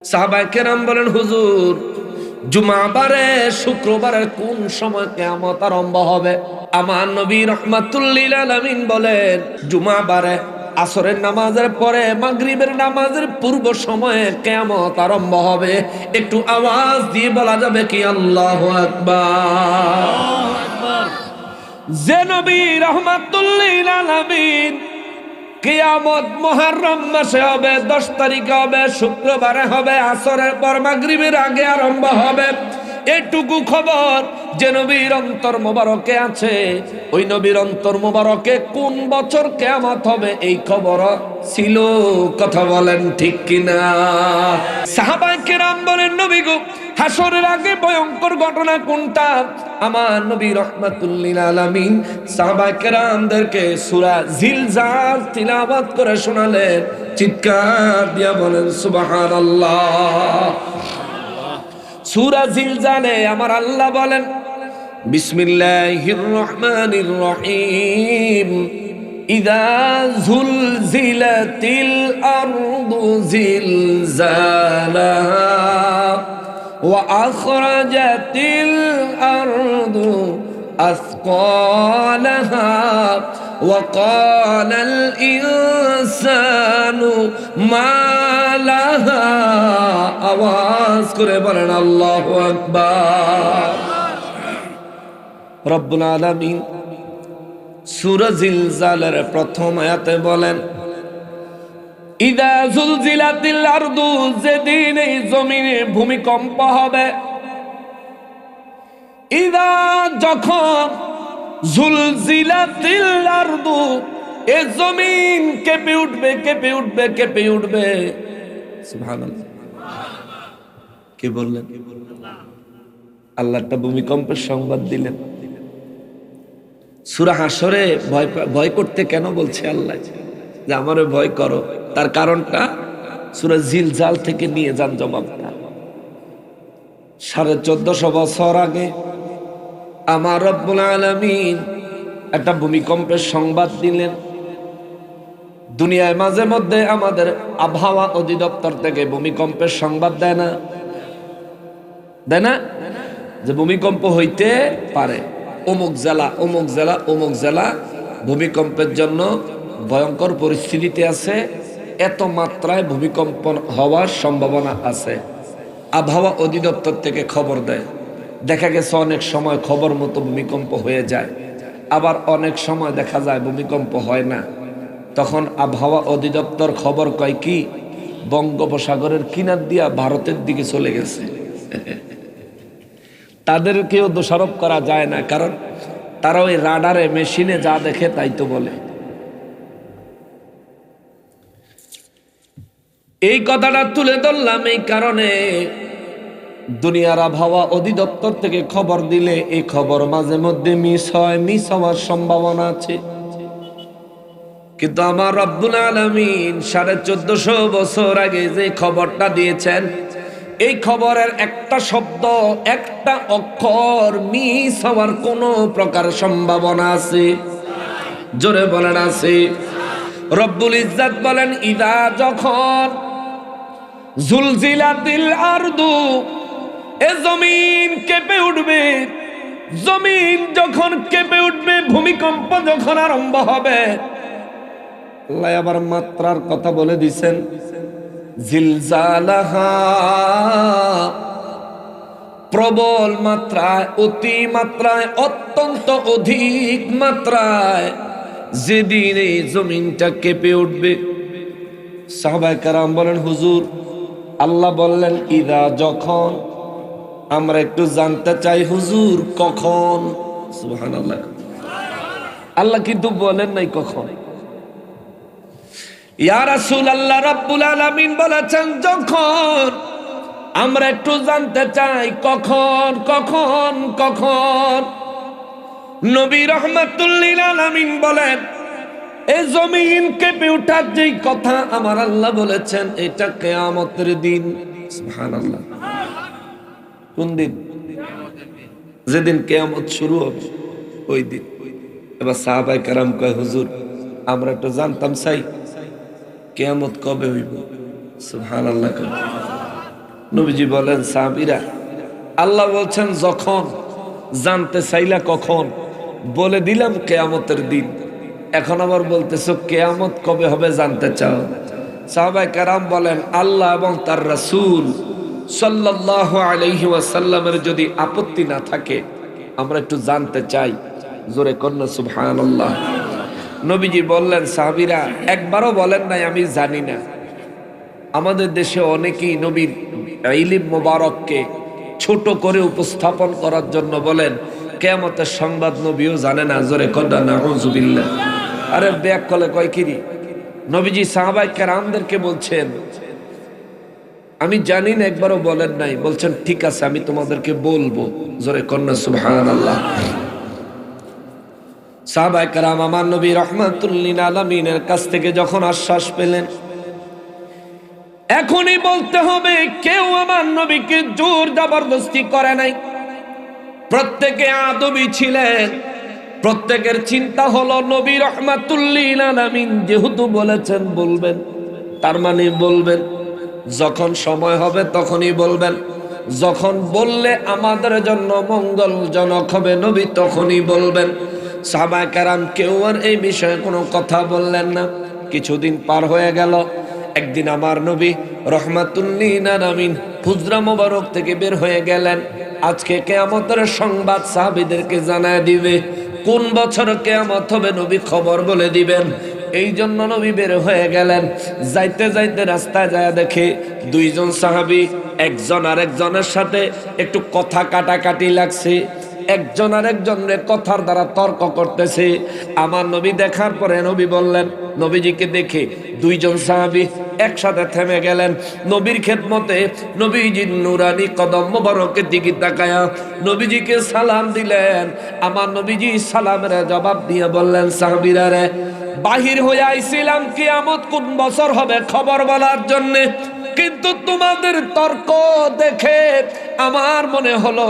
সাহাবায়ে কেরাম বলেন, হুজুর জুমাবারে শুক্রবারের কোন সময় কিয়ামত আরম্ভ হবে? আমার নবী রাহমাতুল লিল আলামিন বলেন, জুমাবারে আসরের নামাজের পরে মাগরিবের নামাজের পূর্ব সময়ে কিয়ামত আরম্ভ হবে। একটু আওয়াজ দিয়ে বলা যাবে কি আল্লাহু আকবার? যে নবী রাহমাতুল লিল আলামিন কিয়ামত মুহররম মাসে হবে, 10 তারিখে হবে, শুক্রবারে হবে, আসরের পর মাগরিবের আগে আরম্ভ হবে, এটুকু খবর যে নবীর অন্তর মোবারকে আছে। ওই নবীর অন্তর মোবারকে কোন বছর কিয়ামত হবে এই খবর ছিল। কথা বলেন ঠিক কিনা? সাহাবায়ে কেরাম বলেন, নবী গো, হাসরের আগে ভয়ঙ্কর ঘটনা কোনটা? আমার নবী রাহমাতুল লিল আলামিন সাহাবায়ে কেরামদেরকে সূরা জিলজাল তিলাওয়াত করে শোনালেন। চিৎকার দিয়া বলেন সুবহানাল্লাহ। সূরা জিলজালে আমার আল্লাহ বলেন, বিসমিল্লাহির রহমানির রহিম, ইযা যুলজিলাতিল আরদু জিলজালাহা ওয়া আখরাজাতিল আরদু আসকালাহা ওয়া ক্বালাল ইনসানু মা লাহা। আওয়াজ করে বলেন আল্লাহু আকবার। রব্বুল আলামিন সূরা জিলজালের প্রথম আয়াতে বলেন, ইযা যুলজিলাতিল আরদু, যেদিন এই জমিনে ভূমিকম্প হবে। ইযা, যখন, যুলজিলাতিল আরদু, এই জমিন কেঁপে উঠবে, কেঁপে উঠবে, কেঁপে উঠবে। সুবহানাল্লাহ। কে বললেন? আল্লাহ একটা ভূমিকম্পের সংবাদ দিলেন। সূরা হাসরে ভয় করতে কেন বলছে আল্লাহ যে আমারে ভয় করো? তার কারণটা সূরা জিলজাল থেকে নিয়ে যান জবাবটা। 1450 বছর আগে আমার রব্বুল আলামিন একটা ভূমিকম্পের সংবাদ দিলেন। দুনিয়ায় মাঝে মধ্যে আমাদের আবহাওয়া অধিদপ্তর থেকে ভূমিকম্পের সংবাদ দেয় না? দেয় না? যে ভূমিকম্প হইতে পারে, অমুক জেলা, অমুক জেলা, অমুক জেলা ভূমিকম্পের জন্য ভয়ঙ্কর পরিস্থিতিতে আছে, এত মাত্রায় ভূমিকম্প হওয়ার সম্ভাবনা আছে। আবহাওয়া অধিদপ্তর থেকে খবর দেয়। দেখা গেছে অনেক সময় খবর মতো ভূমিকম্প হয়ে যায়, আবার অনেক সময় দেখা যায় ভূমিকম্প হয় না। তখন আবহাওয়া অধিদপ্তর খবর কয় কি, বঙ্গোপসাগরের কিনার দিয়া ভারতের দিকে চলে গেছে। তাদেরকেও দোষারোপ করা যায় না, কারণ তারা ওই রাডারে মেশিনে যা দেখে তাই তো বলে। এই কথাটা তুলে ধরলাম এই কারণে, দুনিয়ার আবহাওয়া অধিদপ্তর থেকে খবর দিলে এই খবর মাঝে মধ্যে মিস হয়, মিস হওয়ার সম্ভাবনা আছে। কিন্তু আমার রব্বুল আলামিন 1450 বছর আগে যে খবরটা দিয়েছেন, এই খবরের একটা শব্দ, একটা অক্ষর মিস হওয়ার কোনো প্রকার সম্ভাবনা আছে? জোরে বলেন আছে? রব্বুল ইজ্জত বলেন, ইদা, যখন, যুলজিলাতিল আরদু, এ জমিন কেঁপে উঠবে। জমিন যখন কেঁপে উঠবে, ভূমিকম্প যখন আরম্ভ হবে, আল্লাহ আবার মাত্রার কথা বলে দিছেন, জিলজালাহা, প্রবল মাত্রায়, অতি মাত্রায়, অত্যন্ত অধিক মাত্রায় যেদিন এই জমিনটা কেঁপে উঠবে। সাহাবায়ে কেরাম বলেন, হুজুর আল্লাহ বললেন ইদা, যখন। আমরা একটু জানতে চাই, হুজুর কখন? সুবহানাল্লাহ। আল্লাহ কিন্তু বলেন নাই কখন। ইয়া রাসূলুল্লাহ, রাব্বুল আলামিন বলেছেন যখন। আমরা একটু জানতে চাই কখন, কখন, কখন? নবী রাহমাতুল লিল আলামিন বলেন, এই জমিন কেঁপে ওঠার যেই কথা আমার আল্লাহ বলেছেন, এটা কিয়ামতের দিন। সুবহানাল্লাহ। কোন দিন? যেদিন কিয়ামত শুরু হবে ওই দিন। এবার সাহাবায়ে কেরাম কয়, হুজুর আমরা একটু জানতাম চাই কিয়ামত কবে হইব? সুবহানাল্লাহ। নবীজি বলেন, সাহাবীরা, আল্লাহ বলছেন যখন, জানতে চাইলা কখন? বলে দিলাম কিয়ামতের দিন। এখন আবার বলতেছো কিয়ামত কবে হবে জানতে চাও? সাহাবায়ে কেরাম বলেন, আল্লাহ এবং তার রাসূল সাল্লাল্লাহু আলাইহি ওয়াসাল্লামের যদি আপত্তি না থাকে আমরা একটু জানতে চাই। জোরে কন্না সুবহানাল্লাহ। নবীজি বললেন, সাহাবীরা একবারও বলেন নাই আমি জানি না। আমাদের দেশে অনেকেই নবীর ইলম মোবারককে ছোট করে উপস্থাপন করার জন্য বলেন কিয়ামতের সংবাদ নবীও জানে না। জোরে কন্না নাউযুবিল্লাহ। আরে ব্যাক কলে কয় কিরি, নবীজি সাহাবায়ে কেরামদেরকে বলছেন আমি জানি না, একবারও বলেন নাই। বলছেন ঠিক আছে আমি তোমাদেরকে বলবো। জোরে কন্না সুবহানাল্লাহ। সাহাবায়ে কেরাম আমার নবী রাহমাতুল লিল আলামিনের কাছ থেকে যখন আশ্বাস পেলেন এখনই বলতে হবে, কেউ আমার নবীকে জোর জবরদস্তি করে নাই। প্রত্যেকে আদবী ছিলেন। প্রত্যেকের চিন্তা হলো নবী রাহমাতুল লিল আলামিন যেহেতু বলেছেন বলবেন, তার মানে বলবেন। যখন সময় হবে তখনই বলবেন। যখন বললে আমাদের জন্য মঙ্গলজনক হবে নবী তখনই বলবেন। সাহাবায়ে কেরাম কেউ আর এই বিষয়ে কোনো কথা বললেন না। কিছুদিন পার হয়ে গেল। একদিন আমার নবী রাহমাতুল লিল আলামিন হুজরা মোবারক থেকে বের হয়ে গেলেন। আজকে কিয়ামতের সংবাদ সাহাবীদেরকে জানায় দিবে। কোন বছর কিয়ামত হবে নবী খবর বলে দিবেন। এই জন্য নবী বের হয়ে গেলেন। যাইতে যাইতে রাস্তায় যায় দেখে দুইজন সাহাবী একজন আরেকজনের সাথে একটু কথা কাটাকাটি লাগছে। একজন আরেকজনের কথার দ্বারা তর্ক করতেছে। আমার নবী দেখার পরে নবী বললেন, নবীজিকে দেখে দুইজন সাহাবী একসাথে থেমে গেলেন। নবীর খেদমতে নবীজির নুরানি কদম মোবারকের দিকে তাকায়া নবীজিকে সালাম দিলেন। আমার নবীজি সালামের জবাব দিয়ে বললেন, সাহাবীরা রে, বাহির হয়ে আইছিলাম কিয়ামত কোন বছর হবে খবর বলার জন্য, কিন্তু তোমাদের তর্ক দেখে আমার মনে হলো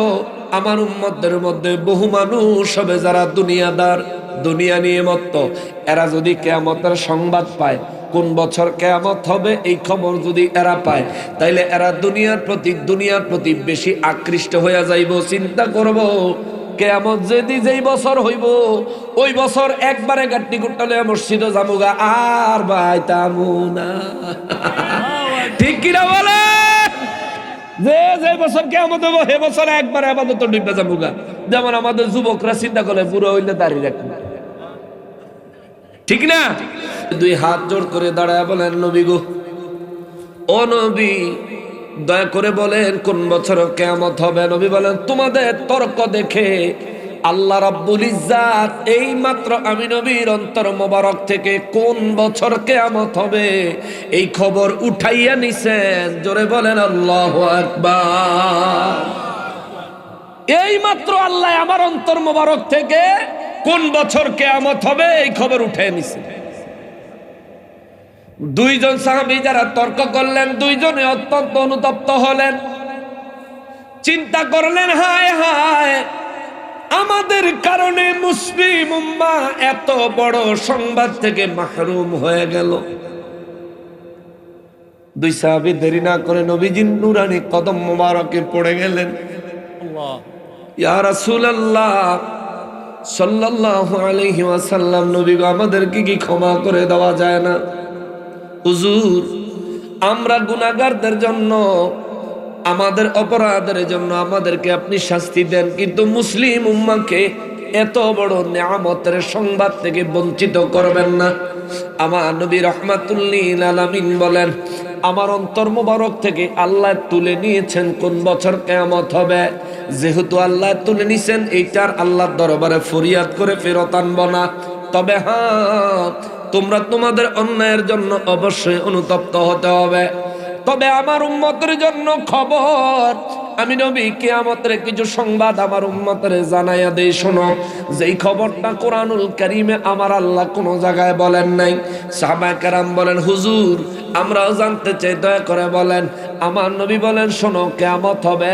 আমার উম্মতদের মধ্যে বহু মানুষ হবে যারা দুনিয়াদার, দুনিয়া নিয়ে মত্ত। এরা যদি কিয়ামতের সংবাদ পায় কোন বছর কিয়ামত হবে এই খবর যদি এরা পায়, তাইলে এরা দুনিয়ার প্রতি বেশি আকৃষ্ট হয়ে যাইব। চিন্তা করব কিয়ামত যেই বছর হইব ওই বছর একবারে গাট্টি গুট্টালে মসজিদে যামুগা, আর বাইতামু না। ঠিক কিনা বলে? যে বছর কিয়ামত হবে হে বছর একবারে আপাতত ডুবে যামুগা। যেমন আমাদের যুবকরা চিন্তা করে বুড়ো হইলে দাঁড়িয়ে রাখবে, ঠিক না? দুই হাত জোড় করে দাঁড়ায় বলেন, নবী গো, ও নবী, দয়া করে বলেন কোন বছর কিয়ামত হবে? নবী বলেন, তোমাদের তর্ক দেখে আল্লাহ রাব্বুল ইজ্জাত এই মাত্র আমি নবীর অন্তর মোবারক থেকে কোন বছর কিয়ামত হবে এই খবর উঠাইয়া নিছেন। জোরে বলেন আল্লাহু আকবার। এই মাত্র আল্লাহ আমার অন্তর মোবারক থেকে কোন বছর কিয়ামত হবে এই খবর উঠাইয়া নিছেন। দুইজন সাহাবী যারা তর্ক করলেন দুইজনে অত্যন্ত অনুতপ্ত হলেন। চিন্তা করলেন, হায় হায়, আমাদের কারণে মুসলিম উম্মাহ এত বড় সংবাদ থেকে মাহরুম হয়ে গেল। দুই সাহাবী দেরি না করে নবীজির নুরানি কদম মোবারকে পড়ে গেলেন। ইয়া রাসূলুল্লাহ সাল্লাল্লাহু আলাইহি ওয়াসাল্লাম, নবী গো, আমাদেরকে কি ক্ষমা করে দেওয়া যায় না? হুজুর, আমরা গুনাহগারদের জন্য, আমাদের অপরাধের জন্য আমাদেরকে আপনি শাস্তি দেন, কিন্তু মুসলিম উম্মাহকে এত বড় নিয়ামতের সংবাদ থেকে বঞ্চিত করবেন না। আমার নবী রাহমাতুল লিল আলামিন বলেন, আমার অন্তর মোবারক থেকে আল্লাহ তুলে নিয়েছেন কোন বছর কিয়ামত হবে। যেহেতু আল্লাহ তুলে নিয়েছেন, এইটার আল্লাহর দরবারে ফরিয়াদ করে ফেরত আনব না। তবে হ্যাঁ, তোমরা তোমাদের অন্যায়ের জন্য অবশ্যই অনুতপ্ত হতে হবে। তবে আমার উম্মতের জন্য খবর, আমি নবী কিয়ামতের কিছু সংবাদ আমার উম্মতের জানাইয়া দেই, শোনো। যেই খবরটা কোরআনুল কারীমে আমার আল্লাহ কোনো জায়গায় বলেন নাই। সাহাবায়ে কেরাম বলেন, হুজুর, আমরাও জানতে চাই, দয়া করে বলেন। আমার নবী বলেন, শোনো, কিয়ামত হবে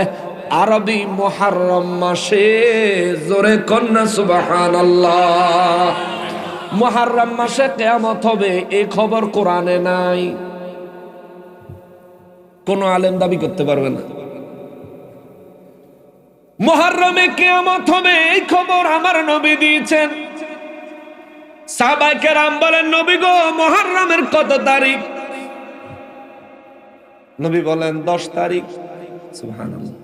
আরবি মুহররম মাসে। জোরে কন্না সুবহানাল্লাহ। মুহররম মাসে কিয়ামত হবে এই খবর কোরআনে নাই। কোনো আলেম দাবি করতে পারবে না। মুহররমে কিয়ামত হবে এই খবর আমার নবী দিয়েছেন। সাহাবায়ে কেরাম বলেন, নবী গো, মুহররমের কত তারিখ? নবী বলেন 10 তারিখ। সুবহানাল্লাহ।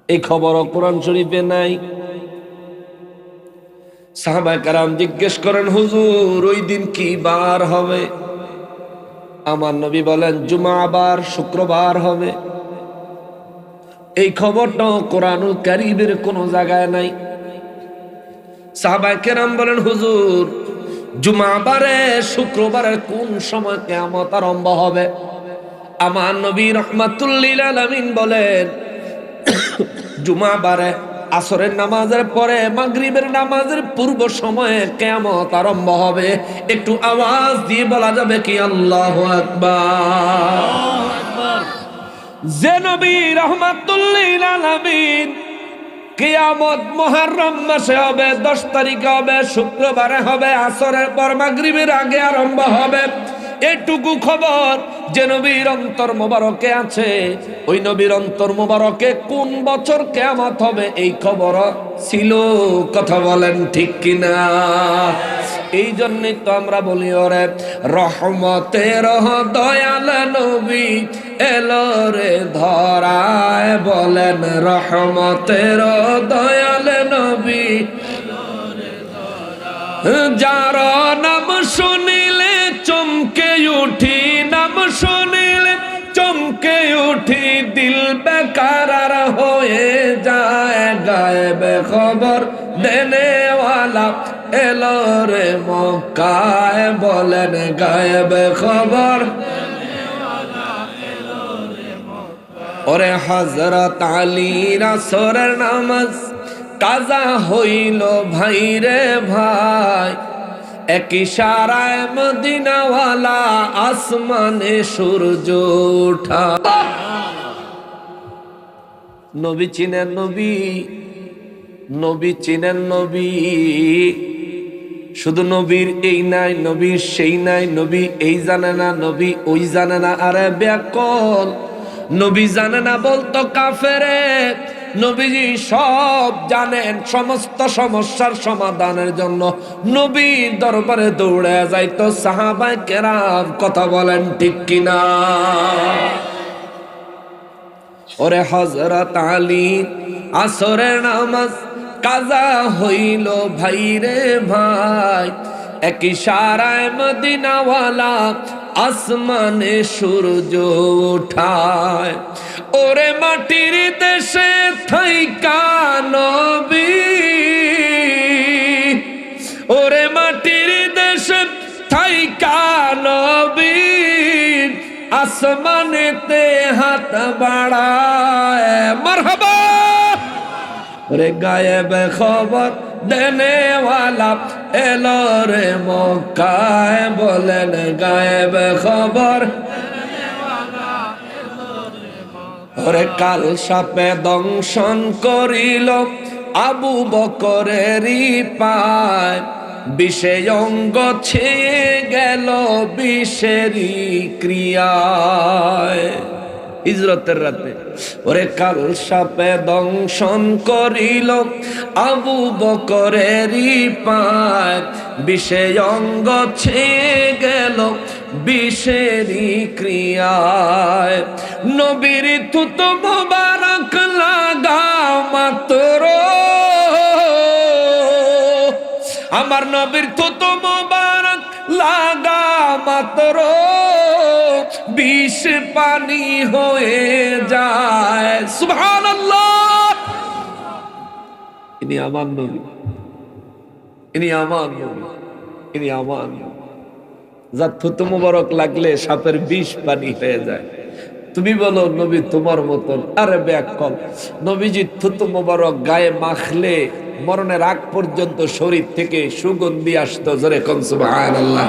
এই খবরও কোরআন শরীফে নাই। সাহাবায়ে কেরাম জিজ্ঞেস করেন, হুজুর ওই দিন কি বার হবে? আমার নবী বলেন, জুমাবার, শুক্রবার হবে। এই খবরটাও কোরআনুল কারীমের কোনো জায়গায় নাই। সাহাবায়ে কেরাম বলেন, হুজুর জুমাবারে শুক্রবারের কোন সময় কিয়ামত আরম্ভ হবে? আমার নবী রাহমাতুল লিল আলামিন বলেন, জুমাবারে আসরের নামাজের পরে মাগরিবের নামাজের পূর্ব সময়ে কিয়ামত আরম্ভ হবে। একটু আওয়াজ দিয়ে বলা যাবে কি আল্লাহু আকবার? যে নবী রাহমাতুল লিল আলামিন কিয়ামত মুহররম মাসে হবে, 10 তারিখে হবে, শুক্রবারে হবে, আসরের পর মাগরিবের আগে আরম্ভ হবে, এটুকু খবর যে নবীর অন্তর মোবারকে আছে, ওই নবীর অন্তর মোবারকে কোন বছর কিয়ামত হবে এই খবর ছিল। কথা বলেন ঠিক কিনা? এই জন্যই তো আমরা বলি, ওরে রহমতের দয়াল নবী এলো রে ধরায়। বলেন, রহমতের দয়াল নবী যার নাম শুনিলে চমকে উঠি, নাম শুনিলে চমকে উঠি, দিল বেকারার হয়ে যায়, গায়েবে খবর দেনেওয়ালা এলো রে মক্কায়। বলেন, গায়েবে খবর। ওরে হযরত আলীর আসরের নামাজ কাজা হইল ভাই রে ভাই, এক ইশারায় মদিনাওয়ালা আসমানে সূর্য ওঠা। নবী চিনেন নবী, নবী চিনেন নবী। শুধু নবীর এই নাই, নবীর সেই নাই, নবী এই জানে না, নবী ওই জানে না। আরে ব্যাকল, নবী জানে না বলতো কাফেরে। নবীজি সব জানেন। সমস্ত সমস্যার সমাধানের জন্য নবীর দরবারে দৌড়ে যাইতো সাহাবায়ে কেরাম। কথা বলেন ঠিক কিনা? ওরে হযরত আলী আসরের নামাজ কাজা হইল ভাই রে ভাই, এক ইশারায় মদিনাওয়ালা আসমানে সূর্য ওঠায়। ওরে মাটির দেশে থাইকা নবী, ওরে মাটির দেশে থাইকা নবী, আসমানেতে হাত বাড়ায়। মারহাবা। রে গায়েবে খবর দেনেওয়ালা এলো রে মক্কায়। বলেন, গায়েবে খবর। ওরে কাল সাপে দংশন করিল আবু বকরেরই পায়, বিষে অঙ্গ ছেয়ে গেল বিষেরই ক্রিয়ায়। হিজরতের রাতে ওরে কাল সাপে দংশন করিল আবু বকরেরই পায়, বিষে অঙ্গ ছেয়ে গেল বিষেরই ক্রিয়ায়। নবীর থুত মোবারক লাগা মাত্র, আমার নবীর থুত মোবারক লাগা মাত্র বিষ পানি হয়ে যায়। সুবহানাল্লাহ। ইনি আমার নবী, ইনি আমার নবী, ইনি আমার নবী। যার থুতু মোবারক লাগলে সাপের বিষ পানি হয়ে যায়। তুমি বলো নবী তোমার মতন? আরে ব্যাকল, নবীজি থুতু মোবারক গায়ে মাখলে মরণের আগ পর্যন্ত শরীর থেকে সুগন্ধি আসতো। জোরে কোন সুবহানাল্লাহ।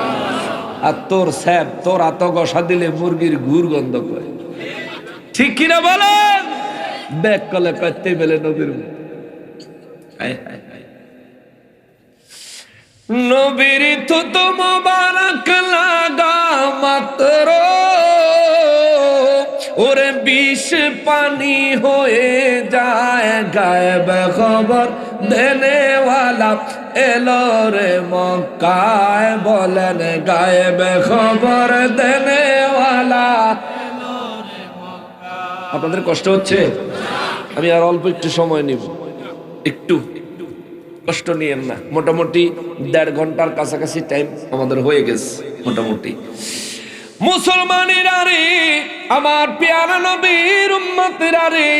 আর তোর স্যাব, তোর আতগসা দিলে মুরগির গুড় গন্ধ করে। ঠিক কিনা বলেন? ব্যাকলে করতে বেলে নবীর নবীর থুতু মোবারক লাগা মাত্র ওরে বিষ পানি হয়ে যায় গায়েব খবর দেনেওয়ালা এলো রে মক্কায় বলেন গায়েব খবর দেনেওয়ালা। আপনাদের কষ্ট হচ্ছে? আমি আর অল্প একটু সময় নিব, একটু কষ্ট নিয়েন না। মোটামুটি 1.5 ঘন্টার কাছাকাছি টাইম আমাদের হয়ে গেছে মোটামুটি। মুসলমানেরা রে, আমার পেয়ারা নবীর উম্মতেরা রে,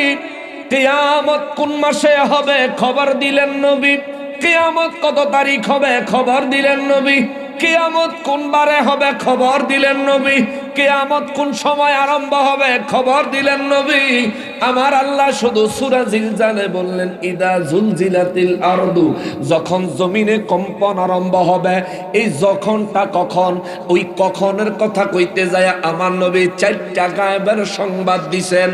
কিয়ামত কোন মাসে হবে খবর দিলেন নবী। কিয়ামত কত তারিখ হবে খবর দিলেন নবী। কিয়ামত কোন বারে হবে খবর দিলেন নবী। কিয়ামত কোন সময় আরম্ভ হবে খবর দিলেন নবী। আমার আল্লাহ শুধু সূরা জিলজালে বললেন ইদা জুলজিলাতিল আরদু, যখন জমিনে কম্পন আরম্ভ হবে। এই যখনটা কখন, ওই কখনের কথা কইতে যায় আমার নবী 4টা গায়েবের সংবাদ দিছেন।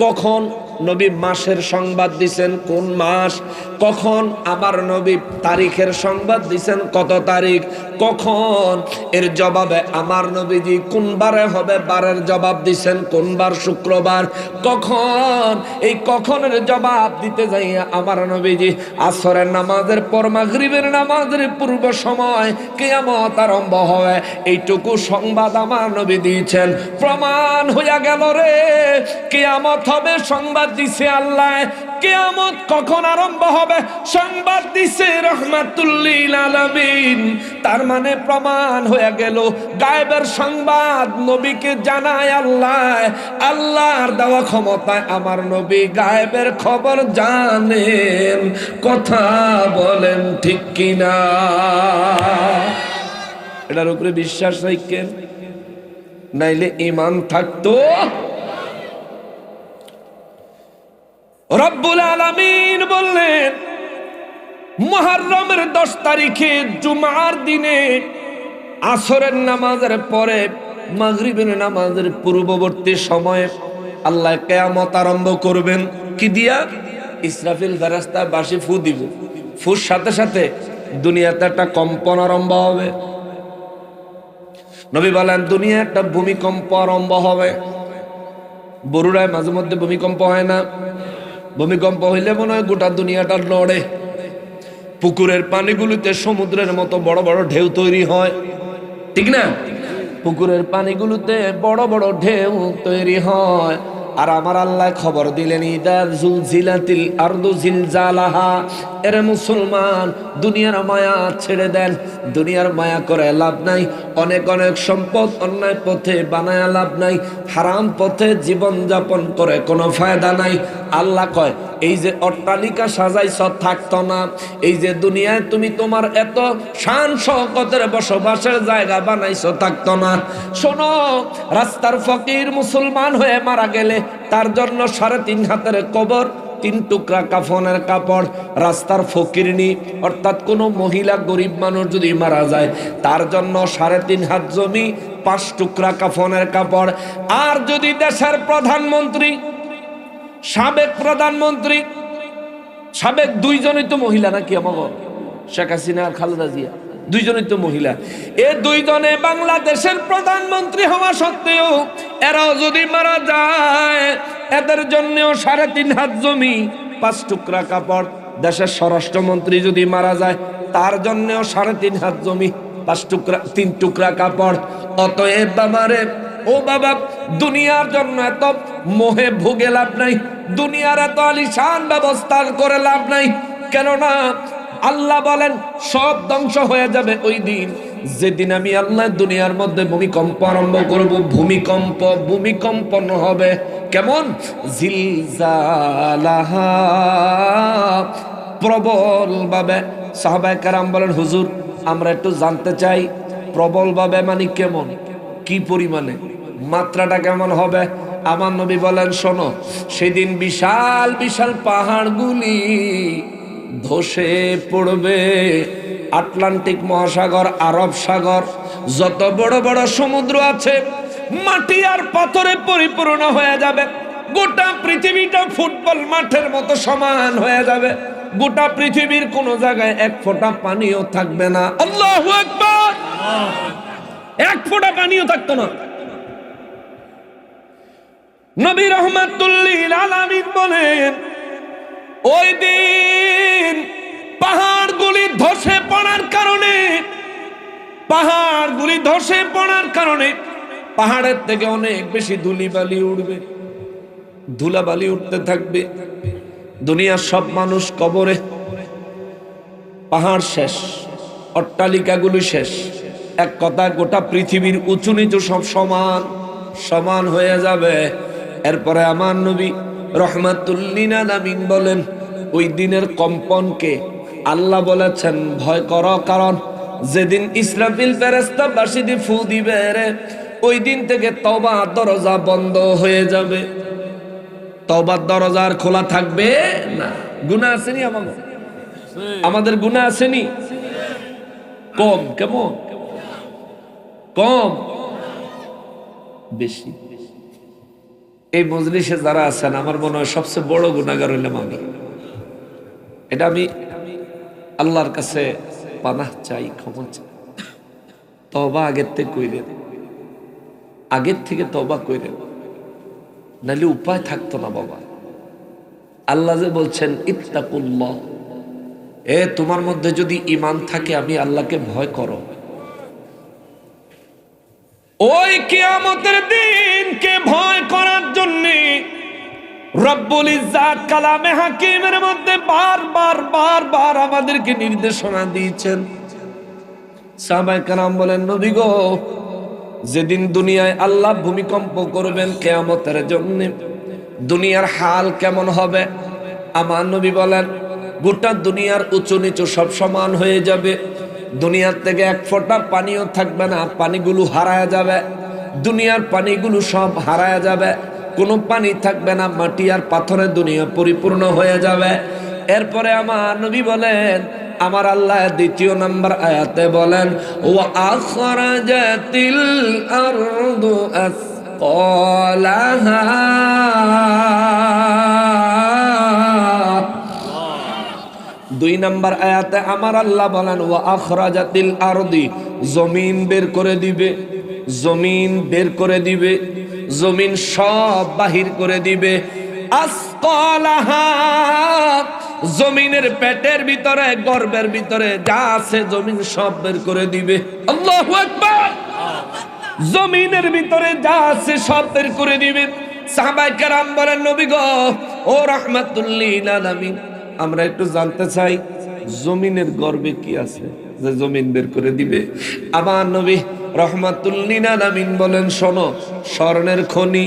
কখন? নবী মাসের সংবাদ দিছেন, কোন মাস। কখন? আমার নবী তারিখের সংবাদ দিছেন, কত তারিখ। কখন? এর জবাবে আমার নবীজি কোন বারে হবে বারের জবাব দিছেন, কোন বার, শুক্রবার। কখন? এই কখনের জবাব দিতে যাইয়া আমার নবীজি আসরের নামাজের পর মাগরিবের নামাজের পূর্ব সময় কিয়ামত আরম্ভ হবে, এইটুকু সংবাদ আমার নবী দিয়েছেন। প্রমাণ হইয়া গেল রে, কিয়ামত হবে সংবাদ দিছে আল্লাহ। কিয়ামত কখন আরম্ভ হবে সংবাদ দিছে রাহমাতুল লিল আলামিন। তার মানে প্রমাণ হয়ে গেল গায়েবের সংবাদ নবীকে জানায় আল্লাহ। আল্লাহর দেওয়া ক্ষমতায় আমার নবী গায়েবের খবর জানেন। কথা বলেন ঠিক কিনা? এটার উপরে বিশ্বাস রাখেন, নাইলে ঈমান থাকতো। রব্বুল আলামিন বললেন মুহররমের 10 তারিখে জুমার দিনে আসরের নামাজের পরে মাগরিবের নামাজের পূর্ববর্তী সময়ে আল্লাহ কিয়ামত আরম্ভ করবেন। কি দিয়া? ইসরাফিল ফেরেশতা বাঁশি ফু দিব। ফুর সাথে সাথে দুনিয়াতে একটা কম্পন আরম্ভ হবে। নবী বলেন দুনিয়া একটা ভূমিকম্প আরম্ভ হবে। বরুড়ায় মাঝে মধ্যে ভূমিকম্প হয় না? ভূমিকম্প হইলে মনে হয় গোটা দুনিয়াটা নড়ে। পুকুরের পানিগুলিতে সমুদ্রের মতো বড় বড় ঢেউ তৈরি হয়, ঠিক না? পুকুরের পানিগুলোতে বড় বড় ঢেউ তৈরি হয়। আর আমার আল্লাহ খবর দিলেন ইদা জুলজিলাতিল আরদু জিলজালাহা। এরে মুসলমান, দুনিয়ার মায়া ছেড়ে দেন। দুনিয়ার মায়া করে লাভ নাই। অনেক অনেক সম্পদ অন্যায় পথে বানায় লাভ নাই। হারাম পথে জীবন যাপন করে কোনো ফায়দা নাই। আল্লাহ কয় এই যে অট্টালিকা সাজাইছ থাকতো না, এই যে দুনিয়ায় তুমি তোমার এত শান শওকতের বসবাসের জায়গা বানাইছো থাকতো না। শোনো, রাস্তার ফকির মুসলমান হয়ে মারা গেলে তার জন্য 3.5 হাতের কবর, 3 টুকরা কাফনের কাপড়। রাস্তার ফকিরনি অর্থাৎ কোনো মহিলা গরিব মানুষ যদি মারা যায় তার জন্য 3.5 হাত জমি, 5 টুকরা কাফনের কাপড়। আর যদি দেশের প্রধানমন্ত্রী, সাবেক প্রধানমন্ত্রী, সাবেক 2 জনই তো মহিলা নাকি, আমাকে শেখ হাসিনা আর খালেদা জিয়া 2 জনই তো মহিলা। এ 2 জনে বাংলাদেশের প্রধানমন্ত্রী হওয়া সত্ত্বেও এরাও যদি মারা যায়, এদের জন্যও 3.5 হাত জমি, 5 টুকরা কাপড়। দেশের স্বরাষ্ট্রমন্ত্রী যদি মারা যায় তার জন্যও 3.5 হাত জমি, 5 টুকরা, 3 টুকরা কাপড়। অতএব বাবারে, ও বাবা, দুনিয়ার জন্য এত মোহে ভুগে লাভ নাই। দুনিয়ার এত আলিশান ব্যবস্থা করে লাভ নাই। কেননা আল্লাহ বলেন সব ধ্বংস হয়ে যাবে ওই দিন যেদিন আমি আল্লাহ দুনিয়ার মধ্যে ভূমিকম্প আরম্ভ করব। ভূমিকম্পন হবে কেমন? জিলজালাহা, প্রবল ভাবে। সাহাবায়ে কেরাম বলেন হুজুর আমরা একটু জানতে চাই প্রবল ভাবে মানে কেমন, কি পরিমাণে, মাত্রাটা কেমন হবে? আমার নবী বলেন শোনো, সেদিন বিশাল বিশাল পাহাড়গুলি ধসে পড়বে। আটলান্টিক মহাসাগর, আরব সাগর, যত বড় বড় সমুদ্র আছে মাটি আর পাথরে পরিপূর্ণ হয়ে যাবে। গোটা পৃথিবীটা ফুটবল মাঠের মতো সমান হয়ে যাবে। গোটা পৃথিবীর কোন জায়গায় 1 ফোঁটা পানিও থাকবে না। আল্লাহু আকবার! 1 ফোঁটা পানিও থাকতো না। নবী রাহমাতুল লিল আলামিন বলেন, ওই দিন পাহাড়গুলি ধসে পড়ার কারণে পাহাড়ের থেকে অনেক বেশি ধুলিবালি উঠবে, ধুলাবালি উঠতে থাকবে। দুনিয়ার সব মানুষ কবরে, পাহাড় শেষ, অট্টালিকাগুলি শেষ, এক কথা গোটা পৃথিবীর উঁচু নিচু সব সমান সমান হয়ে যাবে। এরপরে আমার নবী রাহমাতুল লিল আলামিন বলেন, ওই দিনের কম্পনকে আল্লাহ বলেছেন ভয় করো, কারণ যেদিন ইসরাফিল ফেরেশতা বাঁশিতে ফু দিবে রে, ওই দিন থেকে তওবার দরজা বন্ধ হয়ে যাবে, তওবার দরজা আর খোলা থাকবে না। গুনাহ আসেনি আমাদের গুনাহ আসেনি? কম? কেমন কম? বেশি? এই মজলিসে যারা আছেন আমার মনে হয় সবচেয়ে বড় গুনাহগার হইলাম আমি। এটা আমি আল্লাহর কাছে পানাহ চাই, ক্ষমা চাই। তওবা আগের থেকে কইরেন, আগের থেকে তওবা কইরেন, নাহলে উপায় থাকতো না বাবা। আল্লাহ যে বলছেন ইত্তাকুল্লাহ, তোমার মধ্যে যদি ঈমান থাকে আমি আল্লাহকে ভয় করো। ওই কিয়ামতের দিনকে ভয় করার জন্য রব্বুল ইজ্জাত কালামে হাকিমের মধ্যে বারবার আমাদেরকে নির্দেশনা দিয়েছেন। সাহাবায়ে কেরাম বলেন, নবী গো, যেদিন দুনিয়ায় আল্লাহ ভূমিকম্প করবেন কিয়ামতের জন্য, দুনিয়ার হাল কেমন হবে? আমার নবী বলেন, গোটা দুনিয়ার উঁচু নিচু সব সমান হয়ে যাবে, দুনিয়ার থেকে এক ফোঁটা পানিও থাকবে না, পানিগুলো হারায় যাবে, দুনিয়ার পানিগুলো সব হারায় যাবে, কোনো পানি থাকবে না, মাটি আর পাথরে দুনিয়া পরিপূর্ণ হয়ে যাবে। এরপরে আমার নবী বলেন, আমার আল্লাহ দ্বিতীয় নাম্বার আয়াতে বলেন, ওয়া আখরাজাতিল আরদু আসকালাহা, দুই নাম্বার আয়াতে আমার আল্লাহ বলেন, ওয়া আখরাজাতিল আরদি, জমিন বের করে দিবে, জমিন বের করে দিবে, জমিন সব বাহির করে দিবে। আসকালাহা, জমিনের পেটের ভিতরে গর্ভের ভিতরে যা আছে জমিন সব বের করে দিবে। আল্লাহু আকবার। জমিনের ভিতরে যা আছে সব বের করে দিবে। সাহাবায়ে কেরাম বলেন, নবী গো, ও রাহমাতুল লিল আলামিন, আমরা একটু জানতে চাই জমিনের গর্ভে কি আছে যে জমিন বের করে দিবে? আমার নবী রাহমাতুল লিল আলামিন বলেন, শোনো, স্বর্ণের খনি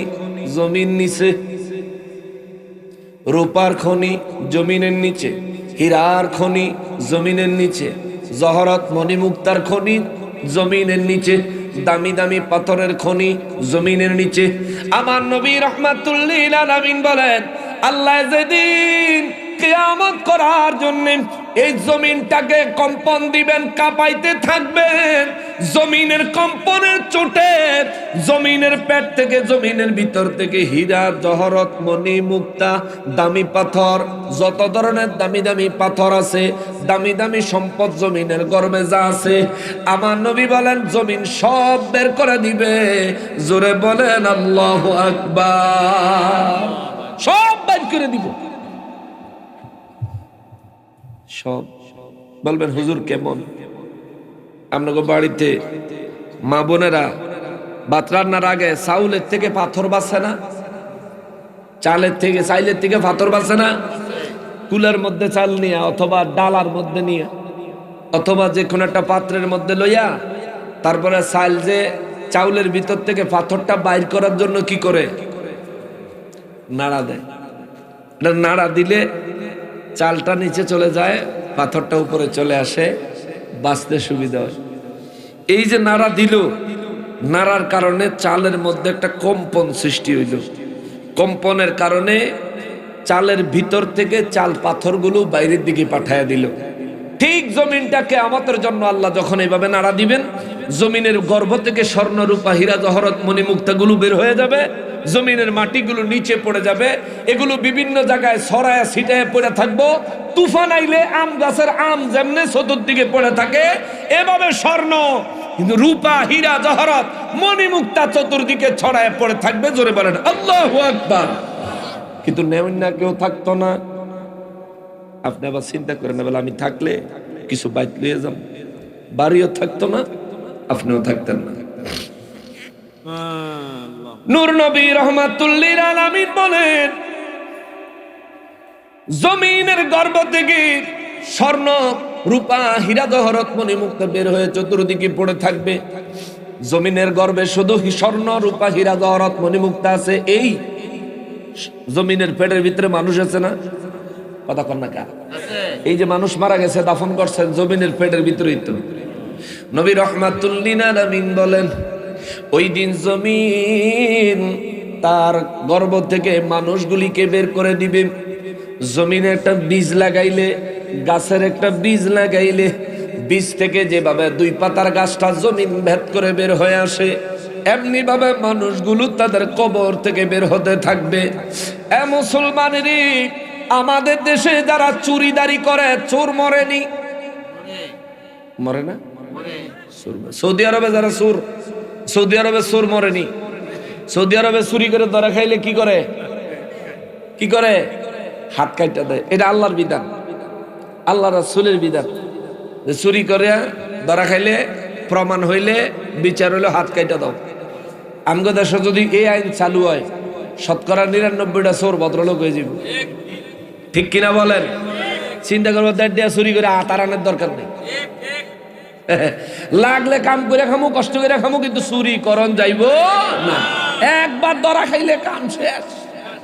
জমিন নিচে, রূপার খনি জমিনের নিচে, হীরার খনি জমিনের নিচে, জহরত মণিমুক্তার খনি জমিনের নিচে, দামি দামি পাথরের খনি জমিনের নিচে। আমার নবী রাহমাতুল লিল আলামিন বলেন, আল্লাহ যেদিন কিয়ামত করার জন্য এই জমিনটাকে কম্পন দিবেন, কাঁপাইতে থাকবেন, জমিনের কম্পনের চোটে জমিনের পেট থেকে, জমিনের ভিতর থেকে হীরা জহরত মণি মুক্তা দামি পাথর, যত ধরনের দামি দামি পাথর আছে, দামি দামি সম্পদ জমিনের গর্ভে যা আছে, আমার নবী বলেন জমিন সব বের করে দিবে। জোরে বলেন আল্লাহু আকবার। সব বের করে দিব, সব। বলবেন হুজুর কেমন? আপনাকে বাড়িতে মা বোনেরা ভাত রান্নার আগে চাউলের থেকে পাথর বাছে না? চাইলের থেকে পাথর বাছে না? কুলার মধ্যে চাল নিয়ে অথবা ডালার মধ্যে নিয়ে অথবা যে কোনো একটা পাত্রের মধ্যে লইয়া তারপরে চাল যে চাউলের ভিতর থেকে পাথরটা বাইর করার জন্য কি করে? নাড়া দেয়। নাড়া দিলে চালটা নিচে চলে যায়, পাথরটা উপরে চলে আসে, বাঁচতে সুবিধা হয়। এই যে নাড়া দিল, নাড়ার কারণে চালের মধ্যে একটা কম্পন সৃষ্টি হইল, কম্পনের কারণে চালের ভিতর থেকে চাল পাথরগুলো বাইরের দিকে পাঠাইয়া দিল। ঠিক জমিনটাকে আমাদের জন্য আল্লাহ যখন এইভাবে নাড়া দিবেন, জমিনের গর্ভ থেকে স্বর্ণ রূপা হীরা জহরত মণিমুক্তাগুলো বের হয়ে যাবে, জমিনের মাটিগুলো নিচে পড়ে যাবে, এগুলো বিভিন্ন জায়গায় ছড়ায় ছিটায় পড়ে থাকবো। তুফান আইলে আম গাছের আম যেমনে চতুর্দিকে পড়ে থাকে, এভাবে স্বর্ণ কিন্তু রূপা হীরা জহরত মণিমুক্তা চতুর্দিকে ছড়ায় পড়ে থাকবে, জোরে বলেন আল্লাহু আকবার। কিন্তু নেওয়া কেউ থাকতো না। আপনি আবার চিন্তা করেন, বলে আমি থাকলে কিছু বাইত লইয়ে যাব, বাড়িও থাকতো না, আপনিও থাকতেন না। নূর নবী রহমাতুল্লিল আলামিন বলেন, জমিনের গর্ভ থেকে স্বর্ণ রূপা হীরা জহরত মণিমুক্তা বের হয়ে চতুর্দিকে পড়ে থাকবে। জমিনের গর্ভে শুধু স্বর্ণ রূপা হীরা জহরত মণিমুক্তা আছে। এই জমিনের পেটের ভিতরে মানুষ আছে না? কথা কন না কা? এই যে মানুষ মারা গেছে, দাফন করছেন জমিনের পেটের ভিতরেই তো। নবী রহমাতুল্লিল আলামিন বলেন, ওই দিন জমিন তার গর্ভ থেকে মানুষগুলিকে বের করে দিবে। জমিনে একটা বীজ লাগাইলে, গাছের একটা বীজ লাগাইলে, বীজ থেকে যেভাবে 2 পাতার গাছটা জমিন ভেদ করে বের হয়ে আসে, এমনি ভাবে মানুষগুলো তাদের কবর থেকে বের হতে থাকবে। এ মুসলমানেরই, আমাদের দেশে যারা চুরিদারি করে, চোর মরেনি? মরে না? সৌদি আরবে যারা চোর, সৌদি আরবে চোর মরেনি? সৌদি আরবে চুরি করে ধরা খাইলে কি করে? কি করে? হাত কাটা দেয়। এটা আল্লাহর বিধান, আল্লাহ রাসূলের বিধান। চুরি করে ধরা খাইলে, প্রমাণ হইলে, বিচার হইলে হাত কাটা দাও। আমগো দেশে যদি এই আইন চালু হয়, শতকরা 99টা চোর ভদ্রলোক হয়ে যাবে। ঠিক কিনা বলেন? চিন্তা করবো, দেড় চুরি করে আতারানের দরকার নেই। লাগলে কাম করে খামু, কষ্ট করে খামু, কিন্তু চুরি করন যাইব না। একবার ধরা খাইলে কাম শেষ।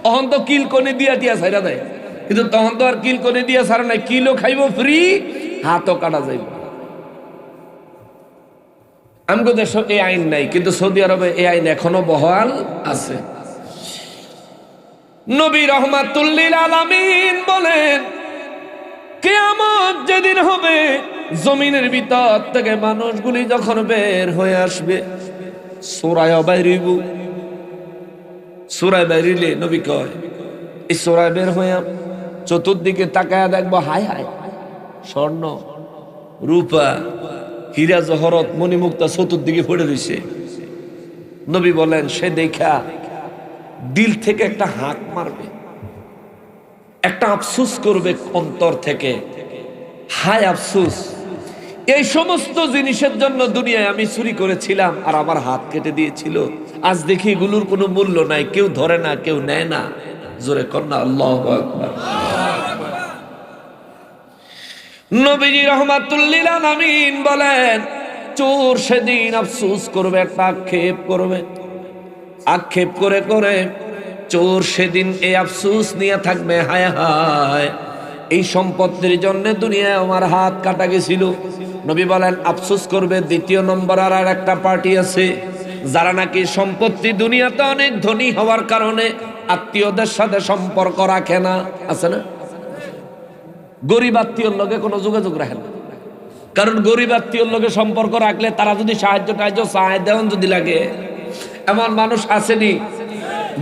তখন তো কিল কোনে দিয়া টিয়া ছাইরা দেয়, কিন্তু তখন তো আর কিল কোনে দিয়া ছাড়া নাই, কিলো খাইব ফ্রি, হাতও কাটা যাইব। আমগো দেশে এই আইন নাই, কিন্তু সৌদি আরবে এই আইন এখনো বহাল আছে। নবী রহমাতুল্লিল আলামিন বলেন, কিয়ামত যেদিন হবে, জমিনের ভিতর থেকে মানুষগুলি যখন বের হয়ে আসবে, সূরায় বাইরিব। সূরায় বাইরিলে নবী কয়, এই সূরায় বের হয়ে চতুর্দিকে তাকায়া দেখবো, হায় হায়, স্বর্ণ রূপা হীরা জহরত মণিমুক্তা চতুর্দিকে পড়ে রয়েছে। নবী বলেন, সে দেখা দিল থেকে একটা হাঁক মারবে, একটা আফসোস করবে অন্তর থেকে, হায় আফসোস, এই সমস্ত জিনিসের জন্য দুনিয়ায় আমি চুরি করেছিলাম আর আমার হাত কেটে দিয়েছিল। আজ দেখি এগুলোর কোনো মূল্য নাই, কেউ ধরে না, কেউ নেয় না। জোরে কন্যা আল্লাহু আকবার। নবীজি রহমাতুল্লিল আলামিন বলেন, চোর সেদিন আফসোস করবে, একটা আক্ষেপ করবে। আক্ষেপ করে করে চোর সেদিন এই আফসোস নিয়ে থাকবে, হায় হায়, এই সম্পত্তির জন্য দুনিয়ায় আমার হাত কাটা গেছিল। নবী বলেন, আফসোস করবে। দ্বিতীয় নম্বর আর একটা পার্টি আছে, যারা নাকি সম্পত্তি দুনিয়াতে অনেক ধনী হওয়ার কারণে আত্মীয়দের সাথে সম্পর্ক রাখে না। আছে না? গরিব আত্মীয়র লগে কোনো যোগাযোগ রাখে না, কারণ গরিব আত্মীয়র লগে সম্পর্ক রাখলে তারা যদি সাহায্য টাহায্য চায়, দেওয়ান যদি লাগে, এমন মানুষ আসেনি?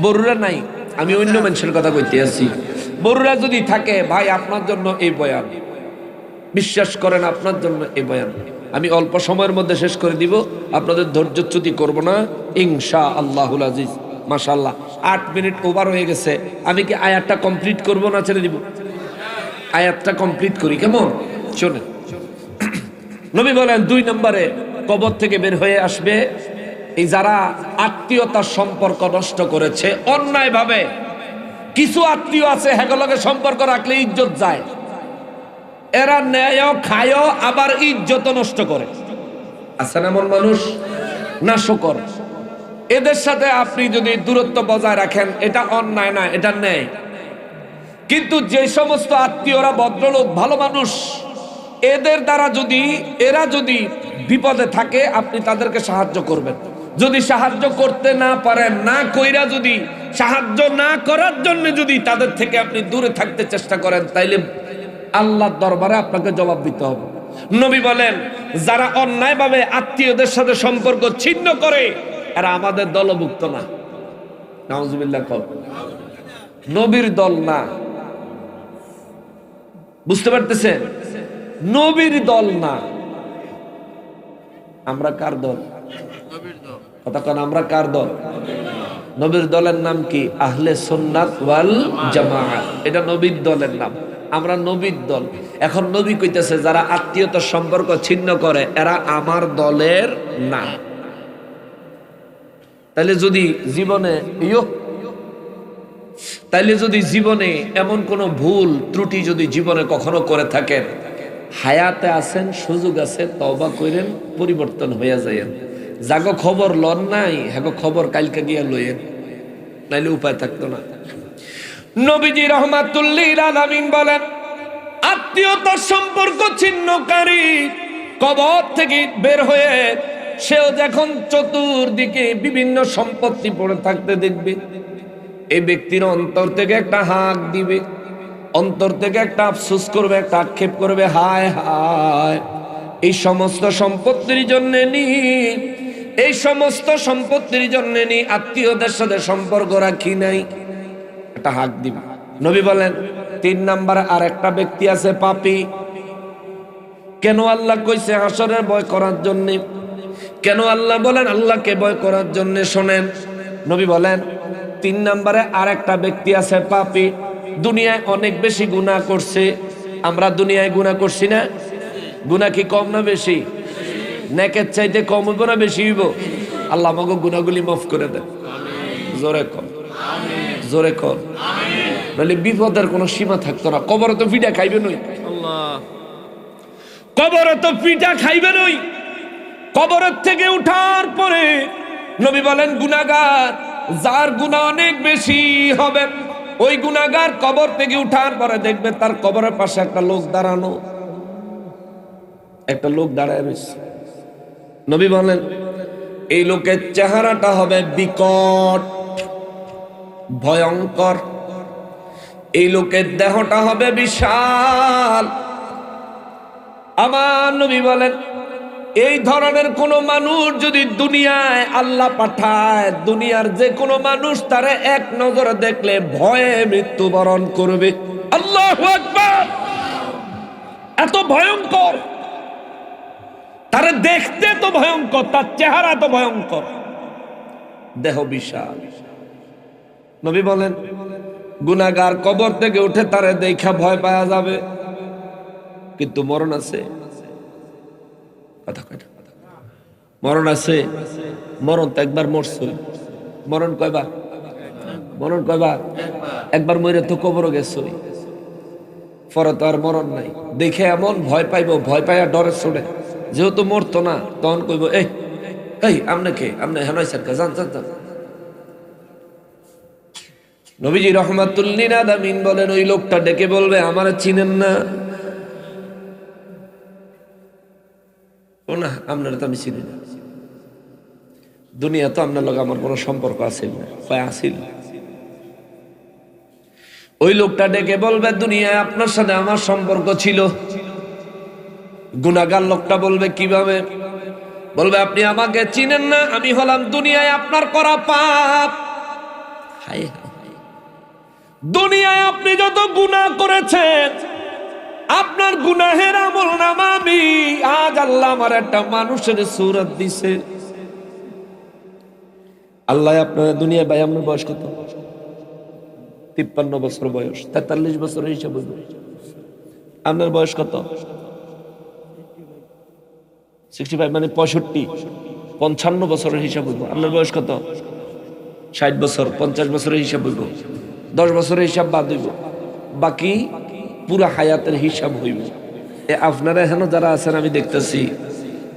বড়ুরা নাই, আমি অন্য মানুষের কথা কইতে আছি। বড়ুরা যদি থাকে, ভাই আপনার জন্য এই বয়ান, বিশ্বাস করেন আপনার জন্য এই বয়ান আমি অল্প সময়ের মধ্যে শেষ করে দিব, আপনাদের ধৈর্যচ্যুতি করব না ইনশাআল্লাহুল আজিজ। মাশাআল্লাহ, 8 মিনিট ওভার হয়ে গেছে। আমি কি আয়াতটা কমপ্লিট করব না ছেড়ে দিব? আয়াতটা কমপ্লিট করি, কেমন? শোনেন, নবী বলেন 2 নম্বরে কবর থেকে বের হয়ে আসবে এই যারা আত্মীয়তার সম্পর্ক নষ্ট করেছে অন্যায় ভাবে। কিছু আত্মীয় আছে, হেগলগে সম্পর্ক রাখলে ইজ্জত যায়, এরা নেয় খায় আবার ইজ্জত নষ্ট করে। আছে না এমন মানুষ? নাশকর। এদের সাথে আপনি যদি দূরত্ব বজায় রাখেন, এটা অন্যায় না, এটা ন্যায়। কিন্তু যে সমস্ত আত্মীয়রা ভদ্রলোক, ভালো মানুষ, এদের দ্বারা যদি, এরা যদি বিপদে থাকে, আপনি তাদেরকে সাহায্য করবেন। যদি সাহায্য করতে না পারেন, না কইরা যদি সাহায্য না করার জন্য যদি তাদের থেকে আপনি দূরে থাকতে চেষ্টা করেন, তাইলে আল্লাহর দরবারে আপনাকে জবাব দিতে হবে। নবী বলেন, যারা অন্যায়ভাবে আত্মীয়দের সাথে সম্পর্ক ছিন্ন করে, এরা আমাদের দলভুক্ত না। নাউজুবিল্লাহ। নবীর দল না। বুঝতে পারতেছেন? নবীর দল না। আমরা কার দল? কথা কন, আমরা কার দল? নবীর দলের নাম কি? আহলে সুন্নাত ওয়াল জামাআত। এটা নবীর দলের নাম, আমরা নবীর দল। এখন নবী কইতেছে যারা আত্মীয়তার সম্পর্ক ছিন্ন করে এরা আমার দলের না। তাইলে যদি জীবনে এমন কোন ভুল ত্রুটি যদি জীবনে কখনো করে থাকেন, হায়াতে আছেন, সুযোগ আছে, তওবা করেন, পরিবর্তন হয়ে যায়েন। যাগো খবর লন নাই, হ্যাগো খবর কালকে গিয়া লইয়েন, নাইলে উপায় থাকতো না। নবীজি রাহমাতুল লিল আলামিন বলেন, আত্মীয়তার সম্পর্ক ছিন্নকারী কবর থেকে বের হয়ে সেও যখন চতুর্দিকে বিভিন্ন সম্পত্তি পড়ে থাকতে দেখবে, এই ব্যক্তির অন্তর থেকে একটা হাঁক দিবে, অন্তর থেকে একটা আফসোস করবে, একটা আক্ষেপ করবে, হায় হায় এই সমস্ত সম্পত্তির জন্য আত্মীয়দের সাথে সম্পর্ক রাখি নাই, একটা হাঁক দিবে। নবী বলেন 3 নম্বরে আর একটা ব্যক্তি আছে পাপী। কেন আল্লাহ কইছে হাসরের ভয় করার জন্য? কেন আল্লাহ বলেন আল্লাহকে ভয় করার জন্য? শোনেন, নবী বলেন 3 নম্বরে আর একটা ব্যক্তি আছে পাপী। দুনিয়ায় অনেক বেশি গুনাহ করছে। আমরা দুনিয়ায় গুনাহ করছি না? গুনাহ কি কম না বেশি? নেকের চাইতে কম হইব না বেশি হইব? আল্লাহ আমাকে গুনাহগুলি মাফ করে দেন। জোরে কর, জোরে কর, নাহলে বিপদের কোনো সীমা থাকতো না। কবরে তো পিঠা খাইবে নই, কবরে তো পিঠা খাইবে নই। কবরের থেকে উঠার পরে নবী বলেন গুনাহগার যার গুনাহ অনেক বেশি হবে, ওই গুনাহগার কবর থেকে উঠার পরে দেখবে তার কবরের পাশে একটা লোক দাঁড়ানো, একটা লোক দাঁড়ায় রয়েছে। নবী বলেন এই লোকের চেহারাটা হবে বিকট, ভয়ঙ্কর, এই লোকের দেহটা হবে বিশাল। আমার নবী বলেন এই ধরনের কোন মানুষ যদি দুনিয়ায় আল্লাহ পাঠায়, দুনিয়ার যে কোনো মানুষ তারে এক নজরে দেখলে ভয়ে মৃত্যুবরণ করবে। আল্লাহু আকবার! এত ভয়ঙ্কর, তারে দেখতে তো ভয়ঙ্কর, তার চেহারা তো ভয়ঙ্কর, দেহ বিশাল। নবী বলেন গুনাহগার কবর থেকে উঠে তারে দেখা ভয় পাওয়া যাবে, কিন্তু মরণ আছে? মরণ আছে? মরণ তো একবার মরছে। মরণ কয়বার? মরণ কয়বার? একবার মরে তো কবরও গেছে, পরে তো আর মরণ নাই। দেখে এমন ভয় পাইব, ভয় পাইয়া ডরে ছড়ে, যেহেতু মরতো না তখন কইব এই আমনে কে, আমনে হেনাই সারকা জান জান জান। নবীজি রাহমাতুল লিল আলামিন বলেন ওই লোকটা ডেকে বলবে আমারে চিনেন না? ও না, আপনারা তো আমি চিনি না, দুনিয়া তো আপনার লগে আমার কোনো সম্পর্ক আছিল না। কয় আছিল? ওই লোকটা ডেকে বলবে দুনিয়ায় আপনার সাথে আমার সম্পর্ক ছিল। গুনাহগার লোকটা বলবে কিভাবে? বলবে আপনি আমাকে চিনেন না, আমি হলাম দুনিয়ায় আপনার করা পাপ। হায় হায়, দুনিয়ায় আপনি যত গুনাহ করেছেন আপনার গুনাহের আমলনামা আমি, আজ আল্লাহ আমার একটা মানুষের সূরত দিছে। আল্লাহ আপনার দুনিয়ায়, ভাই আপনার বয়স কত? 53 বছর বয়স, 43 বছরের হিসাব হইব। আপনার বয়স কত? 65, মানে 65, 55 বছরের হিসাব হইব। আপনার বয়স কত? 60 বছর, 50 বছরের হিসাব হইব। 10 বছরের হিসাব বাদ হইব, বাকি পুরা হায়াতের হিসাব হইব। আপনারা এখানে যারা আছেন আমি দেখতেছি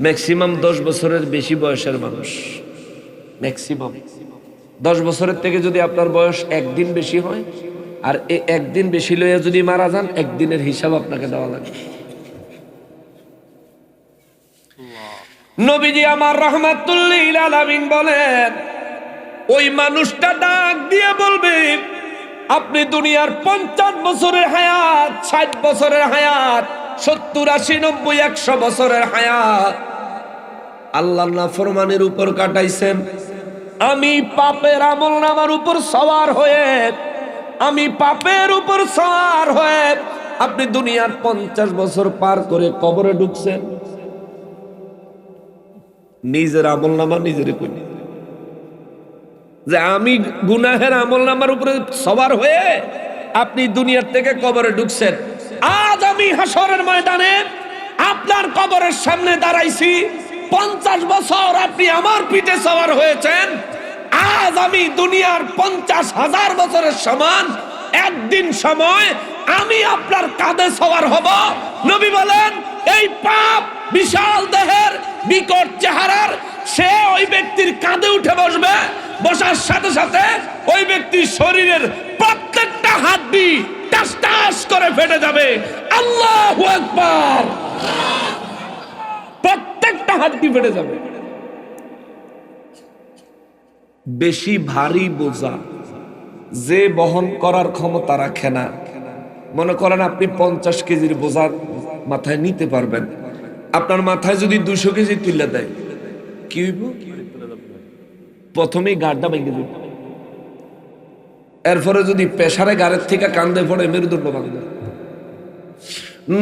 ম্যাক্সিমাম 10 বছরের বেশি বয়সের মানুষ। ম্যাক্সিমাম 10 বছরের থেকে যদি আপনার বয়স একদিন বেশি হয়, আর এই একদিন বেশি লইয়া যদি মারা যান, একদিনের হিসাব আপনাকে দেওয়া লাগবে। নবীজি আমার রাহমাতুল লিল আলামিন বলেন ওই মানুষটা ডাক দিয়ে বলবে আপনি দুনিয়ার 50 বছরের হায়াত, 60 বছরের হায়াত, 70, 80, 90, 100 বছরের হায়াত আল্লাহর নাফরমানির উপর কাটাইছেন। আমি পাপের আমলনামার উপর সওয়ার হয়ে, আমি পাপের উপর সওয়ার হয়ে আপনি দুনিয়ার 50 বছর পার করে কবরে ঢুকছেন। নিজের আমল নামা নিজেরে কই যে আমি গুনাহের আমল নামার উপরে সবার হয়ে আপনি দুনিয়ার থেকে কবরে ঢুকছেন। আজ আমি হাসরের ময়দানে আপনার কবরের সামনে দাঁড়াইছি, 50 বছর আপনি আমার পিঠে সওয়ার হয়েছেন। আজ আমি দুনিয়ার 50,000 বছরের সমান একদিন সময় আমি আপনার কাঁধে সওয়ার হব। নবী বলেন এই পাপ বিশাল দেহের বিকট চেহারার সে ওই ব্যক্তির কাঁধে উঠে বসবে, বসার সাথে সাথে ওই ব্যক্তির শরীরের প্রত্যেকটা হাড্ডি টাস টাস করে ফেটে যাবে। আল্লাহু আকবার। প্রত্যেকটা হাড্ডি ফেটে যাবে। বেশি ভারী বোঝা যে বহন করার ক্ষমতা রাখে না, মনে করেন আপনি 50 কেজির বোঝা মাথায় নিতে পারবেন, আপনার মাথায় যদি 200 কেজি তুলে দেয় কি হইব? প্রথমেই গাড়টা ভেঙে যাবে, এরপরে যদি পেশারে গাড়ের থেকে কান্দে পড়ে মেরুদণ্ড ভাঙবে।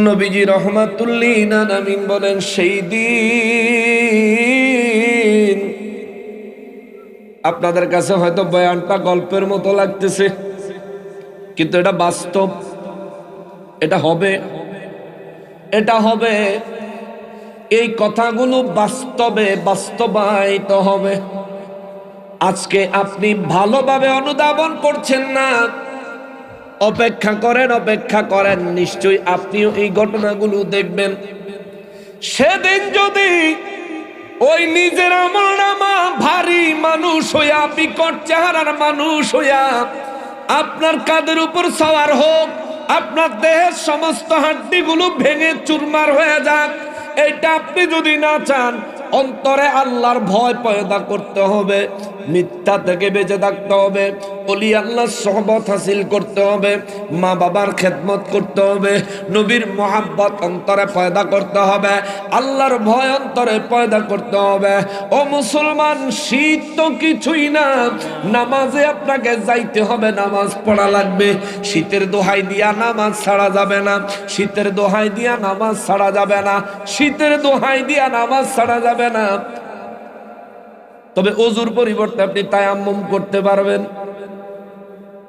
নবীজি রহমাতুল্লিল আলামিন বলেন সেই দিন আপনাদের কাছে হয়তো বয়ানটা গল্পের মতো লাগতেছে, কিন্তু এটা বাস্তব, এটা হবে, এটা হবে। এই কথাগুলো বাস্তবে বাস্তবায়িত হবে। আজকে আপনি ভালোভাবে অনুধাবন করছেন না, অপেক্ষা করেন, অপেক্ষা করেন, নিশ্চয়ই আপনিও এই ঘটনাগুলো দেখবেন। সেদিন যদি ওই নিজের আমলনামা ভারী মানুষ হইয়া, বিকট চেহারার মানুষ হইয়া আপনার কাঁধের উপর সওয়ার হোক, আপনার দেহের সমস্ত হাড্ডিগুলো ভেঙে চুরমার হয়ে যাক, এটা আপনি যদি না চান, অন্তরে আল্লাহর ভয় পয়দা করতে হবে, মিথ্যা থেকে বেঁচে থাকতে হবে, ওলি আল্লাহর সোহবত হাসিল করতে হবে, মা বাবার খেদমত করতে হবে, নবীর মোহাব্বত অন্তরে পয়দা করতে হবে, আল্লাহর ভয় অন্তরে পয়দা করতে হবে। ও মুসলমান, শীত তো কিছুই না, নামাজে আপনাকে যাইতে হবে, নামাজ পড়া লাগবে। শীতের দোহাই দিয়া নামাজ ছাড়া যাবে না, শীতের দোহাই দিয়া নামাজ ছাড়া যাবে না, শীতের দোহাই দিয়া নামাজ ছাড়া যাবে না। তবে ওযুর পরিবর্তে আপনি তায়াম্মুম করতে পারবেন।